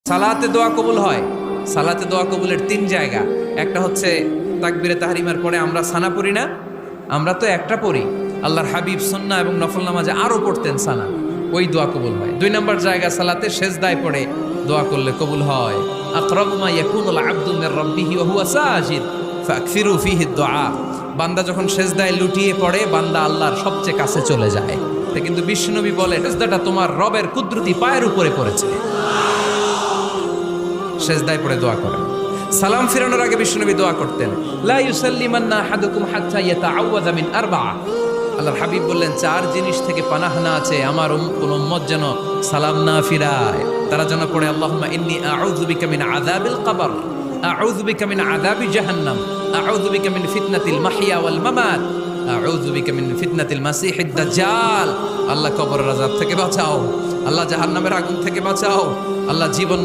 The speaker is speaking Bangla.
সালাতে দোয়া কবুল হয়। সালাতে দোয়া কবুলের 3 জায়গা। একটা হচ্ছে তাকবীরে তাহরিমার পরে আমরা সানা পড়ি না, আমরা তো একটা পড়ি। আল্লাহর হাবিব সুন্নাহ এবং নফল নামাজে আরো পড়তেন সানা, ওই দোয়া কবুল হয়। 2 নম্বর জায়গা সালাতে সেজদায় পড়ে দোয়া করলে কবুল হয়। আকরাবু মা ইয়াকুনুল আবদু মির রাব্বিহি ওয়া হুয়া সাজিদ ফাকসিরু ফিহি দুআ। বান্দা যখন সেজদায় লুটিয়ে পড়ে, বান্দা আল্লাহর সবচেয়ে কাছে চলে যায়। কিন্তু বিশ্বনবী বলে, সেজদাটা তোমার রবের কুদরতি পায়ের উপরে পড়েছে। সেজদায় পড়ে দোয়া করেন। সালাম ফিরানোর আগে বিশ্বনবী দোয়া করতেন, লা ইউসাল্লিমান্না আহাদুকুম হাত্তা ইয়াতাআওয়াযা মিন আরবা'a। আল্লাহর হাবিব বললেন, 4 জিনিস থেকে পানাহ না আছে আমার কোন উম্মত যেন সালাম না ফিরায়। তারা যেন পড়ে, আল্লাহুম্মা ইন্নী আউযু বিকা মিন আযাবিল কবর, আউযু বিকা মিন আযাবি জাহান্নাম, আউযু বিকা মিন ফিতনাতিল মাহইয়া ওয়াল মামাত, আউযু বিকা মিন ফিতনাতিল মাসিহিদ দাজ্জাল। আল্লাহ কবরের আযাব থেকে বাঁচাও, আল্লাহ জাহান্নামের আগুন থেকে বাঁচাও, আল্লাহ জীবন